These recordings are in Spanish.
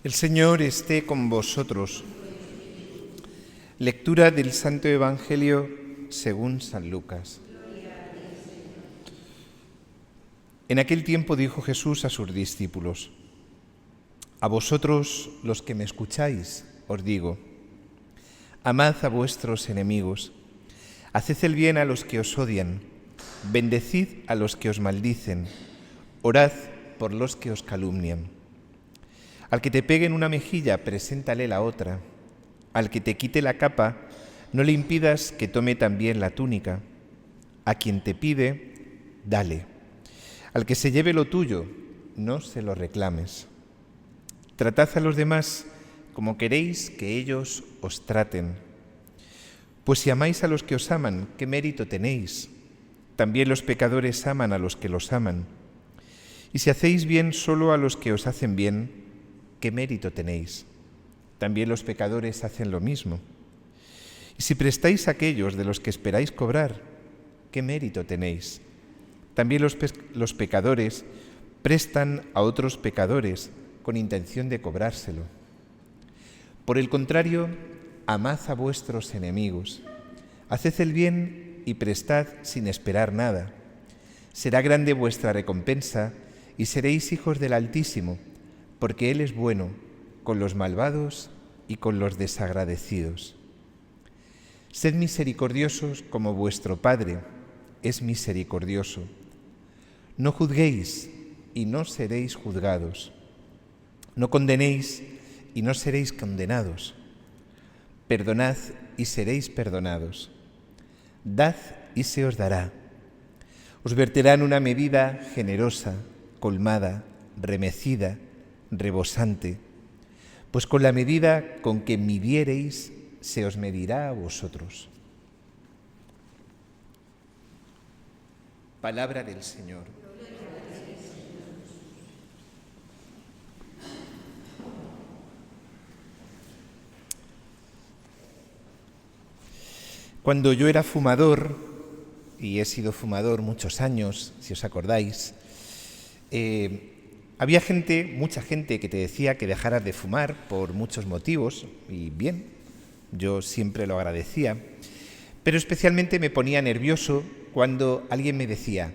El Señor esté con vosotros. Lectura del Santo Evangelio según San Lucas. En aquel tiempo dijo Jesús a sus discípulos: A vosotros, los que me escucháis, os digo, amad a vuestros enemigos, haced el bien a los que os odian, bendecid a los que os maldicen, orad por los que os calumnian. Al que te pegue en una mejilla, preséntale la otra. Al que te quite la capa, no le impidas que tome también la túnica. A quien te pide, dale. Al que se lleve lo tuyo, no se lo reclames. Tratad a los demás como queréis que ellos os traten. Pues si amáis a los que os aman, ¿qué mérito tenéis? También los pecadores aman a los que los aman. Y si hacéis bien solo a los que os hacen bien, ¿qué mérito tenéis? También los pecadores hacen lo mismo. Y si prestáis a aquellos de los que esperáis cobrar, ¿qué mérito tenéis? También los pecadores prestan a otros pecadores con intención de cobrárselo. Por el contrario, amad a vuestros enemigos, haced el bien y prestad sin esperar nada. Será grande vuestra recompensa y seréis hijos del Altísimo, porque Él es bueno con los malvados y con los desagradecidos. Sed misericordiosos como vuestro Padre es misericordioso. No juzguéis y no seréis juzgados. No condenéis y no seréis condenados. Perdonad y seréis perdonados. Dad y se os dará. Os verterán una medida generosa, colmada, remecida, rebosante, pues con la medida con que midiereis se os medirá a vosotros. Palabra del Señor. Cuando yo era fumador, y he sido fumador muchos años, si os acordáis, había mucha gente que te decía que dejaras de fumar por muchos motivos, y bien, yo siempre lo agradecía, pero especialmente me ponía nervioso cuando alguien me decía: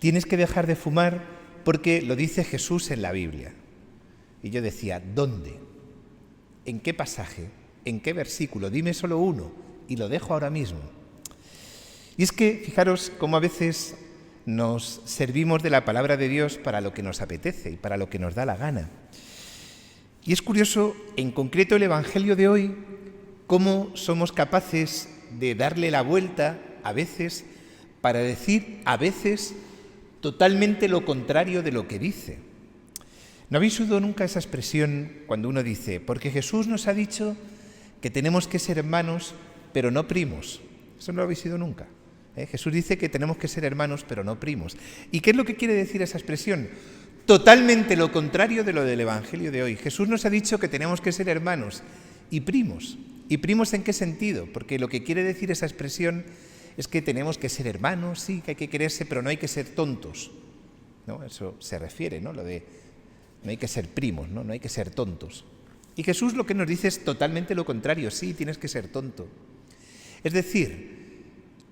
tienes que dejar de fumar porque lo dice Jesús en la Biblia. Y yo decía: ¿dónde? ¿En qué pasaje? ¿En qué versículo? Dime solo uno y lo dejo ahora mismo. Y es que, fijaros cómo a veces nos servimos de la palabra de Dios para lo que nos apetece y para lo que nos da la gana. Y es curioso, en concreto el Evangelio de hoy, cómo somos capaces de darle la vuelta a veces para decir a veces totalmente lo contrario de lo que dice. ¿No habéis oído nunca esa expresión cuando uno dice: porque Jesús nos ha dicho que tenemos que ser hermanos pero no primos? Eso no lo habéis oído nunca. Jesús dice que tenemos que ser hermanos pero no primos. ¿Y qué es lo que quiere decir esa expresión? Totalmente lo contrario de lo del Evangelio de hoy. Jesús nos ha dicho que tenemos que ser hermanos y primos. ¿Y primos en qué sentido? Porque lo que quiere decir esa expresión es que tenemos que ser hermanos, sí, que hay que quererse, pero no hay que ser tontos, ¿no? Eso se refiere, ¿no? Lo de no hay que ser primos, ¿no? No hay que ser tontos. Y Jesús lo que nos dice es totalmente lo contrario. Sí, tienes que ser tonto. Es decir,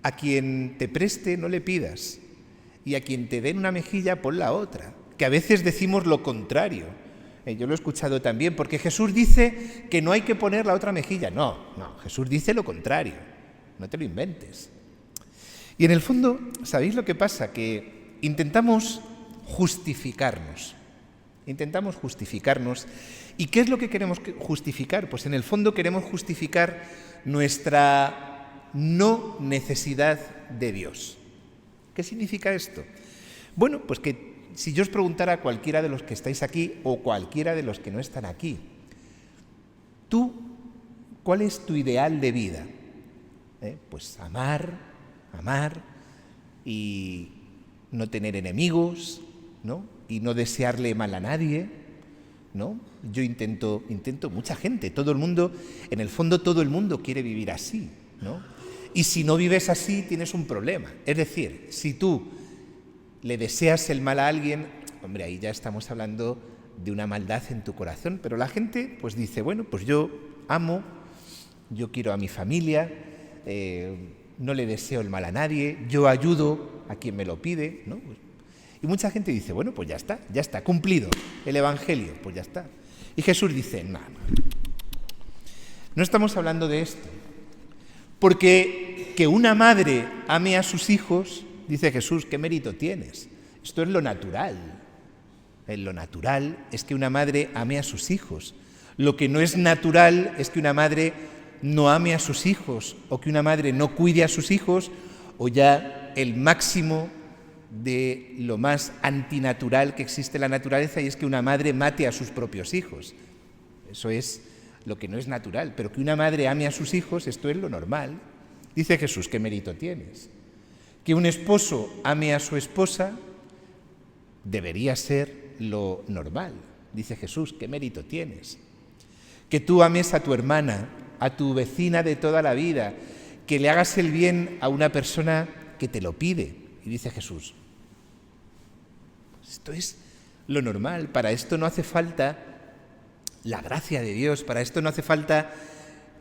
a quien te preste no le pidas, y a quien te den una mejilla pon la otra, que a veces decimos lo contrario. Yo lo he escuchado también, porque Jesús dice que no hay que poner la otra mejilla. No, Jesús dice lo contrario, no te lo inventes. Y en el fondo, ¿sabéis lo que pasa? Que intentamos justificarnos. ¿Y qué es lo que queremos justificar? Pues en el fondo queremos justificar nuestra no necesidad de Dios. ¿Qué significa esto? Bueno, pues que si yo os preguntara a cualquiera de los que estáis aquí o cualquiera de los que no están aquí, tú, ¿cuál es tu ideal de vida? Pues amar y no tener enemigos, ¿no? Y no desearle mal a nadie, ¿no? Yo intento, mucha gente, todo el mundo, en el fondo todo el mundo quiere vivir así, ¿no? Y si no vives así, tienes un problema. Es decir, si tú le deseas el mal a alguien, hombre, ahí ya estamos hablando de una maldad en tu corazón, pero la gente pues dice, bueno, pues yo amo, yo quiero a mi familia, no le deseo el mal a nadie, yo ayudo a quien me lo pide, ¿no? Y mucha gente dice, bueno, pues ya está, cumplido el Evangelio, pues ya está. Y Jesús dice, no estamos hablando de esto, porque que una madre ame a sus hijos, dice Jesús, ¿qué mérito tienes? Esto es lo natural. Lo natural es que una madre ame a sus hijos. Lo que no es natural es que una madre no ame a sus hijos o que una madre no cuide a sus hijos, o ya el máximo de lo más antinatural que existe en la naturaleza, y es que una madre mate a sus propios hijos. Eso es lo que no es natural, pero que una madre ame a sus hijos, esto es lo normal. Dice Jesús, ¿qué mérito tienes? Que un esposo ame a su esposa debería ser lo normal. Dice Jesús, ¿qué mérito tienes? Que tú ames a tu hermana, a tu vecina de toda la vida, que le hagas el bien a una persona que te lo pide. Y dice Jesús, esto es lo normal, para esto no hace falta la gracia de Dios, para esto no hace falta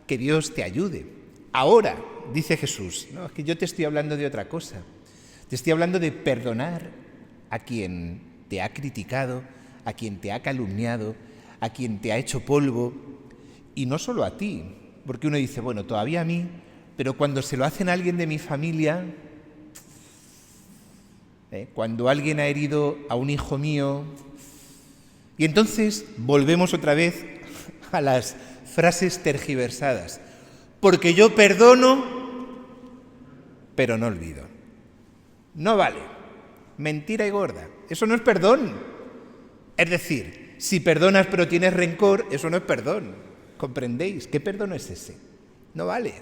que Dios te ayude. Ahora, dice Jesús, no, es que yo te estoy hablando de otra cosa, te estoy hablando de perdonar a quien te ha criticado, a quien te ha calumniado, a quien te ha hecho polvo, y no solo a ti, porque uno dice, bueno, todavía a mí, pero cuando se lo hacen a alguien de mi familia, cuando alguien ha herido a un hijo mío, y entonces volvemos otra vez a las frases tergiversadas, porque yo perdono, pero no olvido. No vale, mentira y gorda, eso no es perdón. Es decir, si perdonas pero tienes rencor, eso no es perdón. ¿Comprendéis? ¿Qué perdón es ese? No vale.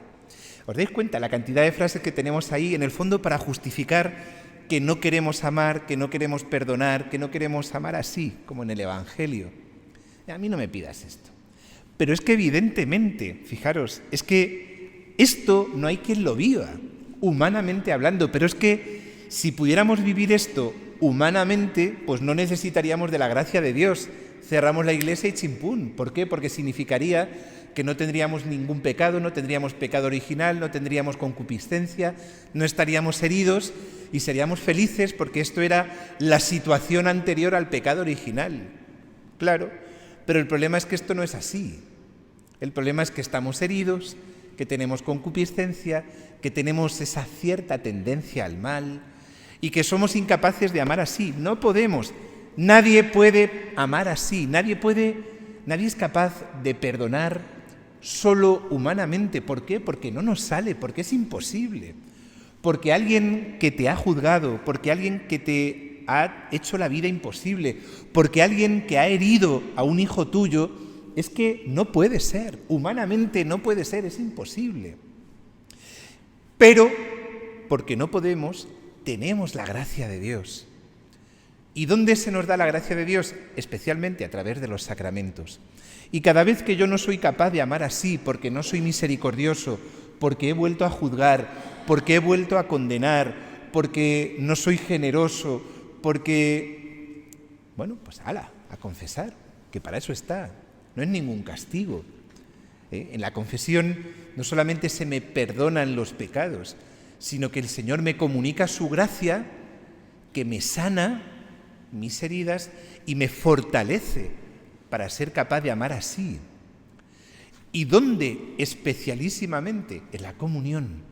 ¿Os dais cuenta la cantidad de frases que tenemos ahí en el fondo para justificar que no queremos amar, que no queremos perdonar, que no queremos amar así, como en el Evangelio? A mí no me pidas esto. Pero es que evidentemente, fijaros, es que esto no hay quien lo viva, humanamente hablando, pero es que si pudiéramos vivir esto humanamente, pues no necesitaríamos de la gracia de Dios. Cerramos la iglesia y chimpún. ¿Por qué? Porque significaría que no tendríamos ningún pecado, no tendríamos pecado original, no tendríamos concupiscencia, no estaríamos heridos y seríamos felices, porque esto era la situación anterior al pecado original. Claro, pero el problema es que esto no es así. El problema es que estamos heridos, que tenemos concupiscencia, que tenemos esa cierta tendencia al mal y que somos incapaces de amar así. No podemos. Nadie puede amar así. Nadie es capaz de perdonar solo humanamente. ¿Por qué? Porque no nos sale, porque es imposible. Porque alguien que te ha juzgado, porque alguien que te ha hecho la vida imposible, porque alguien que ha herido a un hijo tuyo, es que no puede ser, humanamente no puede ser, es imposible. Pero, porque no podemos, tenemos la gracia de Dios. ¿Y dónde se nos da la gracia de Dios? Especialmente a través de los sacramentos. Y cada vez que yo no soy capaz de amar así, porque no soy misericordioso, porque he vuelto a juzgar, porque he vuelto a condenar, porque no soy generoso, porque, bueno, pues a confesar, que para eso está, no es ningún castigo. En la confesión no solamente se me perdonan los pecados, sino que el Señor me comunica su gracia, que me sana mis heridas y me fortalece para ser capaz de amar así. ¿Y dónde? Especialísimamente en la comunión.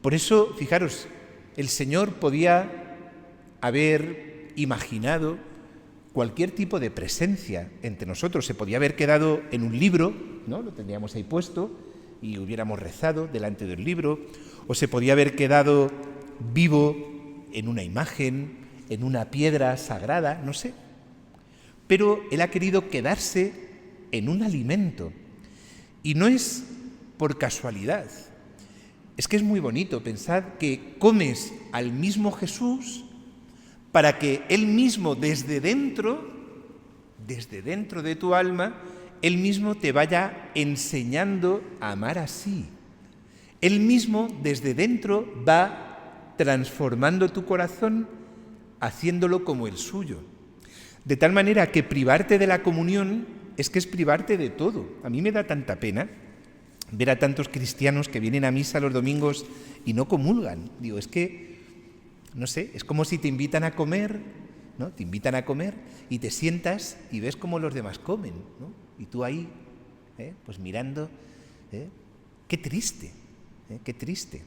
Por eso, fijaros, el Señor podía haber imaginado cualquier tipo de presencia entre nosotros. Se podía haber quedado en un libro, ¿no? Lo tendríamos ahí puesto y hubiéramos rezado delante del libro, o se podía haber quedado vivo en una imagen, en una piedra sagrada, no sé. Pero Él ha querido quedarse en un alimento. Y no es por casualidad. Es que es muy bonito pensar que comes al mismo Jesús para que Él mismo desde dentro de tu alma, Él mismo te vaya enseñando a amar así. Él mismo desde dentro va transformando tu corazón, haciéndolo como el suyo. De tal manera que privarte de la comunión es que es privarte de todo. A mí me da tanta pena ver a tantos cristianos que vienen a misa los domingos y no comulgan. Digo, es que, no sé, es como si te invitan a comer, ¿no? Te invitan a comer y te sientas y ves cómo los demás comen, ¿no? Y tú ahí, pues mirando, qué triste, qué triste.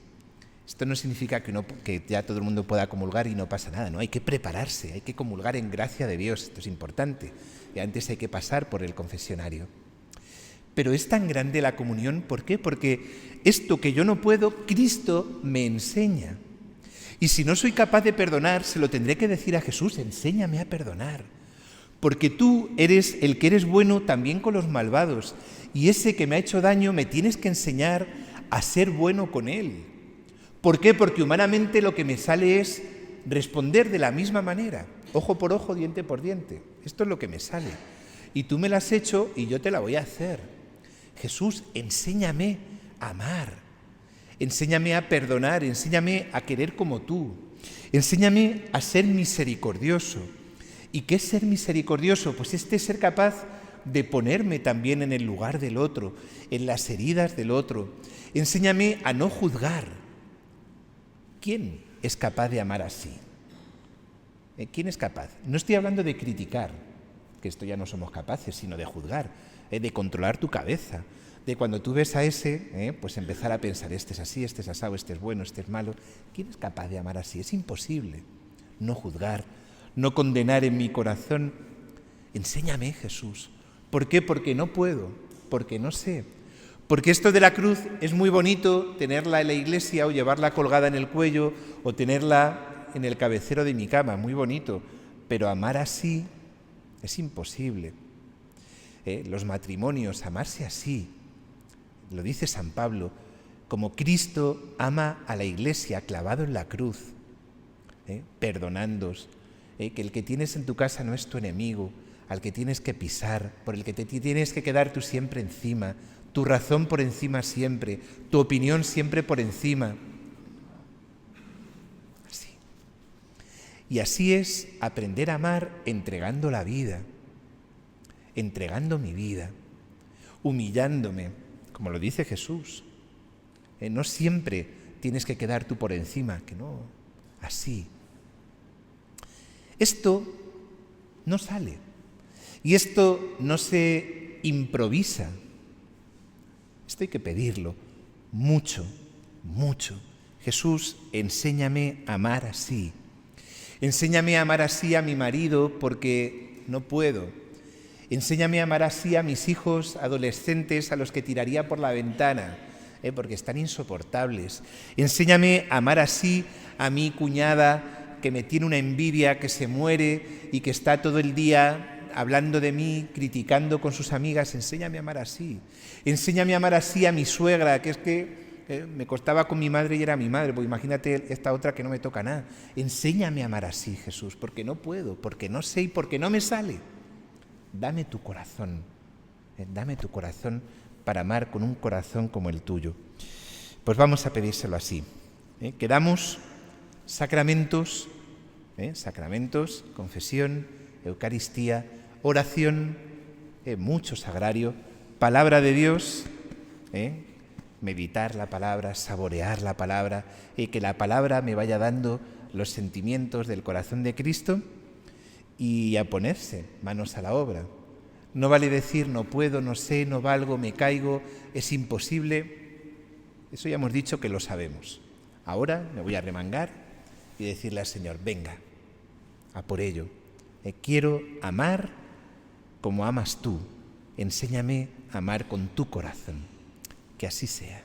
Esto no significa que ya todo el mundo pueda comulgar y no pasa nada, ¿no? Hay que prepararse, hay que comulgar en gracia de Dios, esto es importante. Y antes hay que pasar por el confesionario. Pero es tan grande la comunión, ¿por qué? Porque esto que yo no puedo, Cristo me enseña. Y si no soy capaz de perdonar, se lo tendré que decir a Jesús, enséñame a perdonar. Porque tú eres el que eres bueno también con los malvados. Y ese que me ha hecho daño me tienes que enseñar a ser bueno con él. ¿Por qué? Porque humanamente lo que me sale es responder de la misma manera. Ojo por ojo, diente por diente. Esto es lo que me sale. Y tú me lo has hecho y yo te la voy a hacer. Jesús, enséñame a amar. Enséñame a perdonar, enséñame a querer como tú. Enséñame a ser misericordioso. ¿Y qué es ser misericordioso? Pues ser capaz de ponerme también en el lugar del otro, en las heridas del otro. Enséñame a no juzgar. ¿Quién es capaz de amar así? ¿Quién es capaz? No estoy hablando de criticar, que esto ya no somos capaces, sino de juzgar, de controlar tu cabeza, de cuando tú ves a ese, pues empezar a pensar, este es así, este es asado, este es bueno, este es malo. ¿Quién es capaz de amar así? Es imposible. No juzgar, no condenar en mi corazón. Enséñame, Jesús. ¿Por qué? Porque no puedo, porque no sé. Porque esto de la cruz es muy bonito tenerla en la iglesia o llevarla colgada en el cuello o tenerla en el cabecero de mi cama, muy bonito. Pero amar así es imposible. Los matrimonios, amarse así, lo dice San Pablo, como Cristo ama a la iglesia clavado en la cruz, perdonándoos, que el que tienes en tu casa no es tu enemigo, al que tienes que pisar, por el que te tienes que quedar tú siempre encima, tu razón por encima siempre, tu opinión siempre por encima. Así. Y así es aprender a amar entregando la vida, entregando mi vida, humillándome, como lo dice Jesús. No siempre tienes que quedar tú por encima, que no, así. Esto no sale y esto no se improvisa. Esto hay que pedirlo mucho, mucho. Jesús, enséñame a amar así. Enséñame a amar así a mi marido porque no puedo. Enséñame a amar así a mis hijos adolescentes a los que tiraría por la ventana, porque están insoportables. Enséñame a amar así a mi cuñada que me tiene una envidia, que se muere y que está todo el día hablando de mí, criticando con sus amigas. Enséñame a amar así. Enséñame a amar así a mi suegra, que es que me costaba con mi madre y era mi madre, pues imagínate esta otra que no me toca nada. Enséñame a amar así, Jesús, porque no puedo, porque no sé y porque no me sale. Dame tu corazón para amar con un corazón como el tuyo. Pues vamos a pedírselo así. Que damos sacramentos, sacramentos, confesión, Eucaristía, oración, mucho sagrario, palabra de Dios, meditar la palabra, saborear la palabra, que la palabra me vaya dando los sentimientos del corazón de Cristo y a ponerse manos a la obra. No vale decir no puedo, no sé, no valgo, me caigo, es imposible. Eso ya hemos dicho que lo sabemos. Ahora me voy a remangar y decirle al Señor, venga, a por ello. Quiero amar como amas tú. Enséñame a amar con tu corazón. Que así sea.